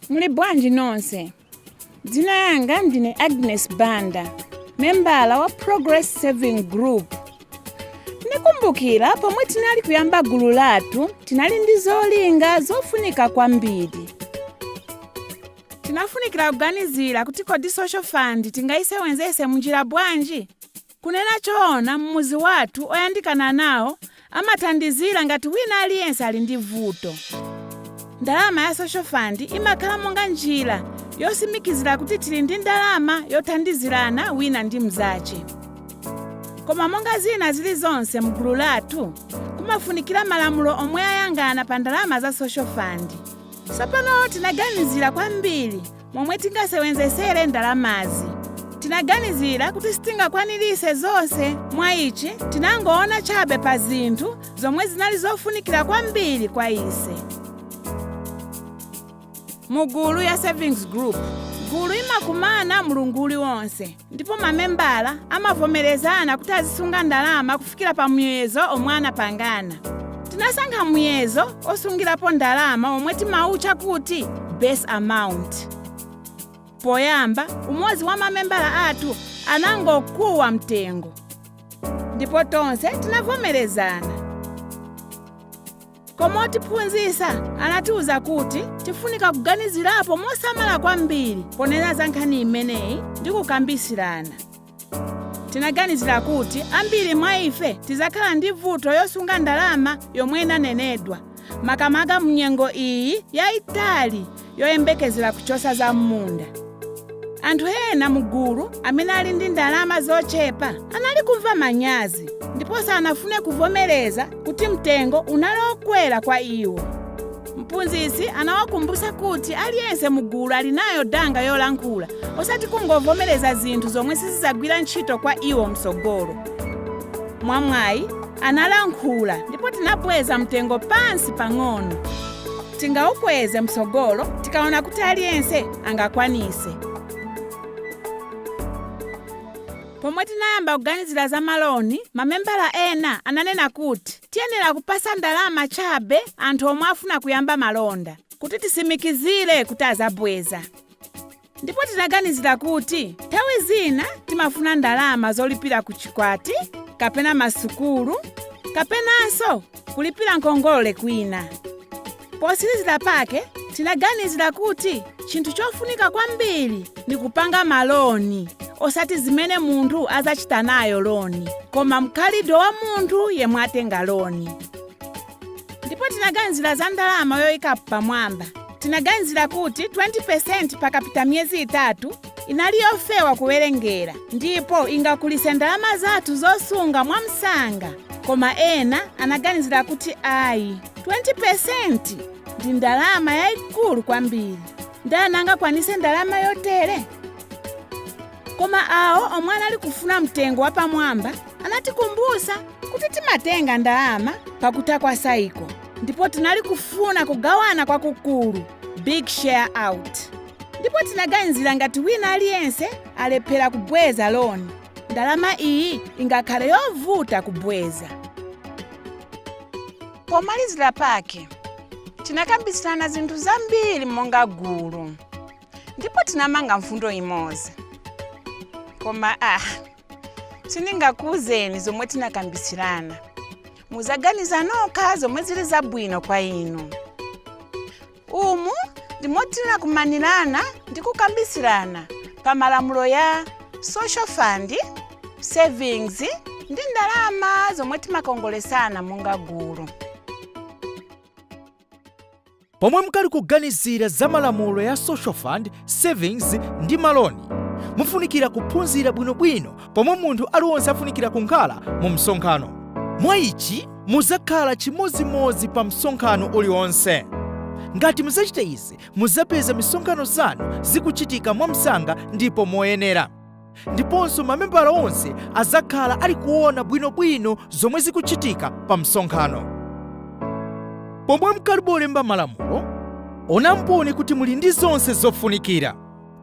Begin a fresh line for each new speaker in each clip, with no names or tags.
Muli bwanji nonse. Dzina yanga ndine Agnes Banda, membala wa Progress Saving Group. Ndikumbukira pomwe tinali kuyamba gulu lathu, tinali ndi zolinga zofunika kwambiri. Tinafunikira kuganizira kuti kodi social fund tingayisewenzese munjira bwanji. Kunena choona mmuzi wathu oyandikana nawo amathandizira ngati wina aliyense ali ndi vuto. Ndalama ya social fund imakhala monga njira yosimikizira kuti tili ndi ndalama yothandizirana wina ndi mzache. Koma monga zina zili zonse mgulu lathu, kumafunikira malamulo omwe ayangana pa ndalama za social fund. Sapano tinaganizira kwambiri momwe tingasewenzesere ndalamazi. Tinaganizira kuti sitingakwanirise zonse mwa ichi tinangoona chabe pa zinthu zomwe zinali zofunikira kwambiri kwa ise. Mugulu ya Savings Group, gulu imakumana mulunguli wonse, ndipo mamembala amavomerezana kuti azisunga ndalama kufikira pa muyezo omwe anapangana. Tinasankha muyezo osungirapo ndalama omwe timaucha kuti base amount. Poyamba, umodzi wa mamembala athu anangokuwa mtengo, ndipo tonse tinavomerezana. Koma otiphunzitsa anatiuza kuti tifunika kuganizirapo mosamala kwambiri ponena za nkhani imeneyi ndi kukambisirana. Tinaganizira kuti ambiri mwa ife tizakhala ndi vuto yosunga ndalama yomwe inanenedwa, makamaka mnyengo iyi yayitali yoyembekezera kuchosa za m'munda. Anthu ena mugulu amene ali ndi ndalama zochepa anali kumva manyazi, ndipo sanafune kuvomereza kuti mtengo unali okwera kwa iwo. Mphunzitsi anawakumbutsa kuti aliyense mugulu ali nayo danga yolankhula, osati kungovomereza zinthu zomwe sizagwira ntchito kwa iwo msogolo. Mwamwayi analankhula, ndipo tinabweza mtengo pansi pang'ono. Tingaukweze msogolo tikaona kuti aliyense angakwanise. Pomwe tinayamba kuganizira za maloni, mamembala ena ananena kuti tiyenera kupasa ndalama chabe anthu omwe afuna kuyamba malonda, kuti tisimikizire kuti azabweza. Ndipo tinaganizira kuti nthawi zina timafuna ndalama zolipira ku chikwati, kapena masukulu, kapenanso kulipira nkongole kwina. Posirizira pake, tinaganizira kuti chinthu chofunika kwambiri ndi kupanga maloni, osati zimene munthu azachita nayo loni, koma mkhalidwe wa munthu yemwe atenga loni. Ndipo tinaganizira za ndalama yoyika pamwamba. Tinaganizira kuti 20% pakapita miyezi 3 inali yofewa kuwerengera, ndipo ingakulise ndalama zathu zosunga mwamsanga. Koma ena anaganizira kuti ayi, 20% ndi ndalama yayikulu kwambiri, ndani angakwanise ndalama yotere. Koma awo omwe anali kufuna mtengo wapamwamba anatikumbutsa kuti timatenga ndalama pakutha kwa saiko, ndipo tinali kufuna kugawana kwakukulu, big share out. Ndipo tinaganizira ngati wina aliyense alephera kubweza loni, ndalama iyi ingakhale yovuta kubweza. Pomalizira pake, tinakambisirana zinthu zambiri monga gulu, ndipo tinamanga mfundo imodzi. Koma sindingakuwuzeni zomwe tinakambisirana. Muzaganiza nokha zomwe zili zabwino kwa inu. Umu ndimo tinakumanirana ndi kukambisirana pa malamulo ya social fund, savings ndi ndalama zomwe timakongolesana monga gulu.
Pomwe mukali kuganizira za malamulo ya social fund, savings ndi maloni, mufunikira kuphunzira bwinobwino pomwe munthu aliwonse afunikira kukhala mu msonkhano. Mwa ichi muzakhala chimodzimodzi pa msonkhano uliwonse. Ngati muzachita izi, muzapeza misonkhano zanu zikuchitika mwamsanga ndipo moyenera. ndiponso mamembala onse adzakhala ali kuona bwinobwino zomwe zikuchitika pa msonkhano. Pomwe mkali polemba malamulo, onani kuti muli ndi zonse zofunikira: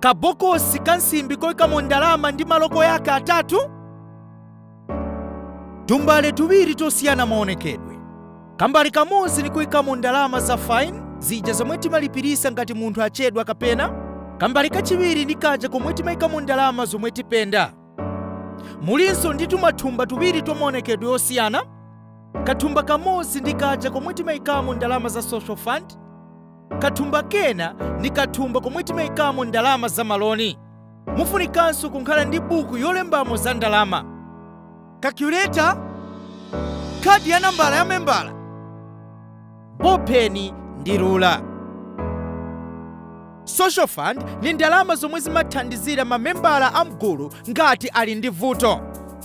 kabokosi ka nsimbi koyikamo ndalama ndi maloko yake atatu, tumbale tuwiri tosiyana maonekedwe, kambali kamodzi ni kuyikamo ndalama za fine zija zomwe timalipirisa ngati munthu achedwa kapena, kambali kachiwiri ndi kaja komwe timayikamo ndalama zomwe tipenda. Mulinso ndi tumathumba tuwiri tomaonekedwe osiyana, kathumba kamodzi ndi kaja komwe timayikamo ndalama za social fund, kathumba kena ndi kathumba komwe timayikamo ndalama za maloni. Mufunikanso kukhala ndi buku yolembamo za ndalama, calculator, khadi ya nambala ya membala, bopeni ndi rula. Social fund ni ndalama zomwe zimathandizira mamembala a mgulu ngati ali ndi vuto.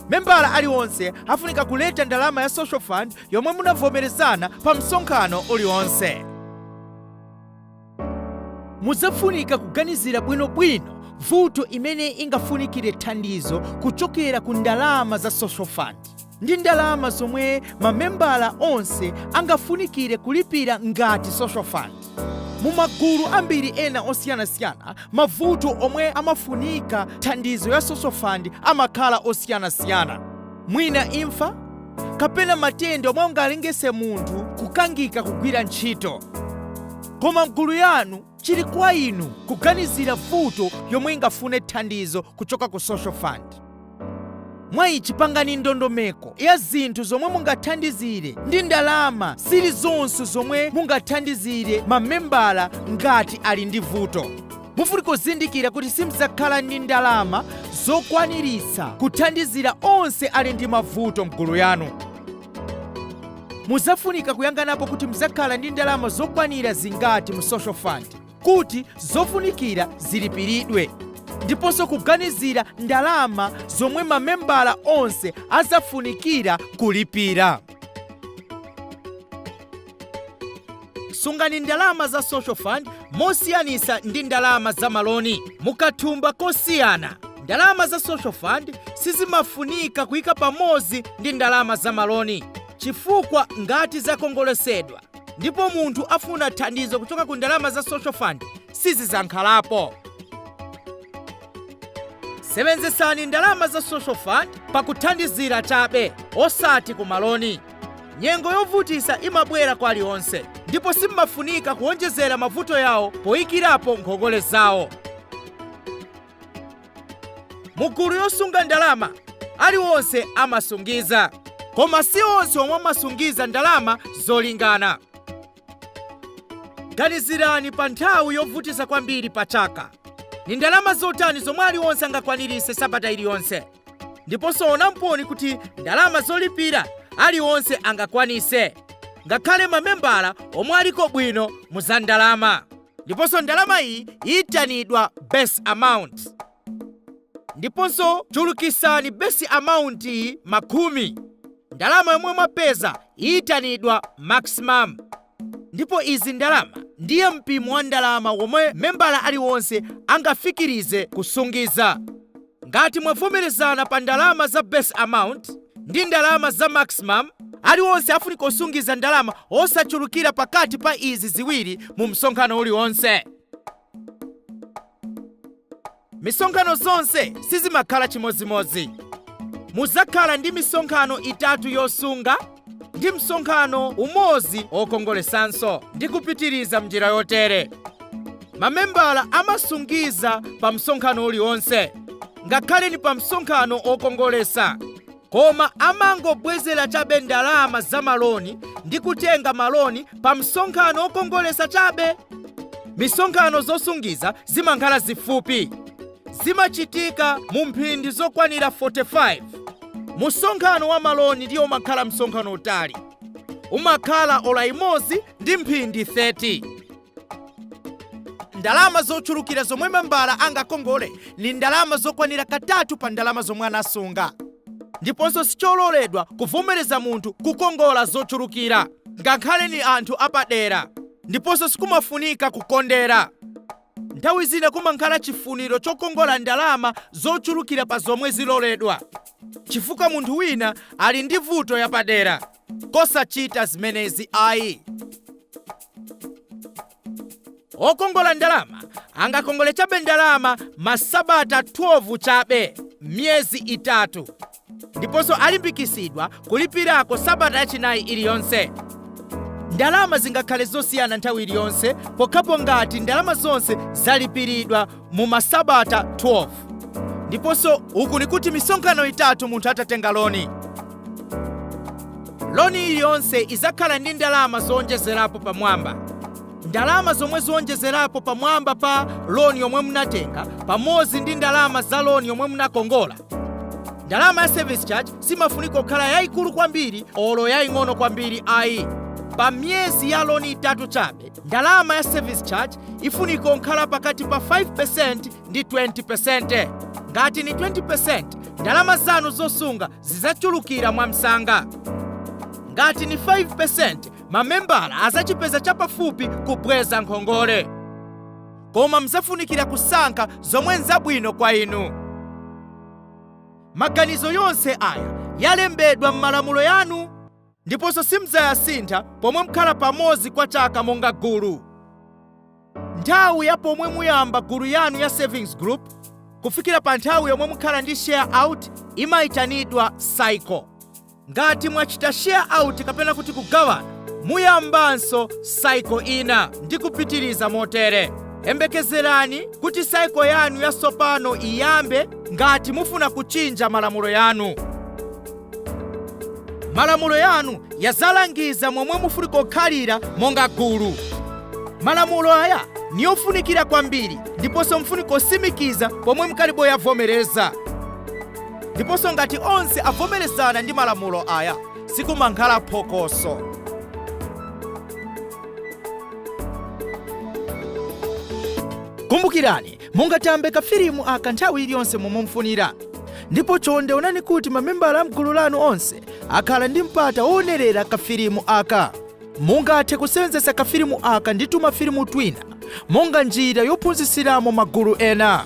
Membala aliwonse afunika kuleta ndalama ya social fund yomwe munavomerezana pa msonkhano uliwonse. Muzafunika kuganizira bwinobwino vuto imene ingafunikire thandizo kuchokera ku ndalama za social fund ndi ndalama zomwe mamembala onse angafunikire kulipira ngati social fund. Mu magulu ambiri ena osiyanasiyana, mavuto omwe amafunika thandizo ya social fund amakhala osiyanasiyana. Mwina imfa kapena matenda omwe angalengese munthu kukangika kugwira ntchito. Koma mgulu yanu chili kwa inu kuganizira vuto yomwe ingafune thandizo kuchoka ku social fund. Mwayichi pangani ndondomeko ya zinthu zomwe mungathandizire ndi ndalama zilizonse zomwe mungathandizire mamembala ngati ali ndi vuto. Mufunika kuzindikira kuti simuzakhala ndi ndalama zokwaniritsa kuthandizira onse ali ndi mavuto mgulu yanu. Muzafunika kuyanganapo kuti muzakhala ndi ndalama zokwanira zingati mu social fund kuti zofunikira zilipiridwe, ndiponso kuganizira ndalama zomwe mamembala onse azafunikira kulipira. Sungani ndalama za social fund mosiyanisa ndi ndalama za maloni mukathumba kosiyana. Ndalama za social fund sizimafunika kuyika pamodzi ndi ndalama za maloni, chifukwa ngati zakongolesedwa ndipo munthu afuna thandizo kuchoka ku ndalama za social fund sizizankhalapo. Sebenzesani ndalama za social fund pakuthandizira chabe, osati ku maloni. Nyengo yovutisa imabwera kwa aliwonse, ndipo simafunika kuonjezera mavuto yawo poyikirapo nkhokole zawo. Mugulu yosunga ndalama aliwonse amasungiza, koma si onse omwe amasungiza ndalama zolingana. Ganizirani pa nthawi yovutisa kwambiri pa chaka. Ni ndalama zotani zomwe aliwonse angakwanirise sabata iliyonse, ndiponso onani kuti ndalama zolipira aliwonse angakwanise, ngakhale mamembala omwe aliko bwino mu za ndalama. Ndiponso ndalama iyi iyitanidwa base amount. Ndiponso chulukisani base amount iyi makhumi. Ndalama yomwe mwapeza iyitanidwa maximum. Ndipo izi ndalama ndiye mpimo wa ndalama womwe membala aliwonse angafikirize kusungiza. Ngati mwavomerezana pa ndalama za base amount ndi ndalama za maximum, aliwonse afunika kusungiza ndalama osachulukira pakati pa izi ziwiri mu msonkhano uliwonse. Misonkhano zonse sizimakhala chimodzimodzi. Muzakhala ndi misonkhano itatu yosunga ndi msonkhano umodzi okongolesanso ndi kupitiriza mnjira yotere. Mamembala amasungiza pa msonkhano uliwonse, ngakhale ni pa msonkhano okongolesa, koma amangobwezera chabe ndalama za maloni ndi kutenga maloni pa msonkhano okongolesa chabe. Misonkhano zosungiza zimakhala zifupi, zimachitika mu mphindi zokwanira 45. Msonkhano wa maloni ndiyo umakhala msonkhano utali, umakhala ola imodzi ndi mphindi 30. Ndalama zochulukira zomwe membala angakongole ni ndalama zokwanira katatu pa ndalama zomwe anasunga. Ndiponso sichololedwa kuvomereza munthu kukongola zochulukira, ngakhale ni anthu apadera. Ndiponso sikumafunika kukondera. nthawi zina kumakhala chifuniro chokongola ndalama zochulukira pa zomwe ziloledwa, chifukwa munthu wina ali ndi vuto yapadera kosachita zimenezi ayi. Okongola ndalama angakongole chabe ndalama masabata 12 chabe, miyezi itatu, ndiponso alimbikisidwa kulipirako sabata yachinayi iliyonse. Ndalama zingakhale zosiyana nthawi iliyonse pokhapo ngati ndalama zonse zalipiridwa mu masabata 12. Ndiponso uku nikuti misonkhano itatu munthu atatenga loni. Loni iliyonse izakhala ndi ndalama zowonjezerapo pamwamba. Ndalama zomwe zowonjezerapo pamwamba pa loni yomwe munatenga pamodzi ndi ndalama za loni yomwe munakongola. Ndalama ya service charge simafunika kukhala yayikulu kwambiri olo yaying'ono kwambiri ayi. Pa miyezi ya loni itatu chabe, ndalama ya service charge ifunika kukhala pakati pa 5% ndi 20%. Ngati ni 20%, ndalama zanu zosunga zidzachulukira mwamsanga. Ngati ni 5%, mamembala azachipeza chapafupi kubweza nkhongole. Koma mzafunikira kusankha zomwe nzabwino kwa inu. Maganizo yonse aya yalembedwa m'malamulo yanu, ndiponso simdzayasintha pomwe mkhala pamodzi kwa chaka monga gulu. Nthawi ya pomwe muyamba gulu yanu ya savings group kufikira pa nthawi yomwe mukhala ndi share out imayitanidwa cycle. Ngati mwachita share out kapena kuti kugawana, muyambanso cycle ina ndi kupitiriza motere. Embekezerani kuti cycle yanu yatsopano iyambe ngati mufuna kuchinja malamulo yanu. Malamulo yanu yazalangiza momwe mufunika kukhalira monga gulu. Malamulo aya niyofunikira kwambiri, ndiponso mufunika kusimikiza pomwe mkali boyavomereza. Ndiponso ngati onse avomerezana ndi malamulo aya, sikumakhala phokoso. Kumbukirani, mungatambe kafilimu aka nthawi iliyonse momwe mufunira. Ndipo chonde onani kuti mamembala a mgulu lanu onse akhala ndi mpata woonerera kafilimu aka. Mungathe kusenzesa kafilimu aka ndi tumafilimu twina monga njira yophunzitsiramo magulu ena.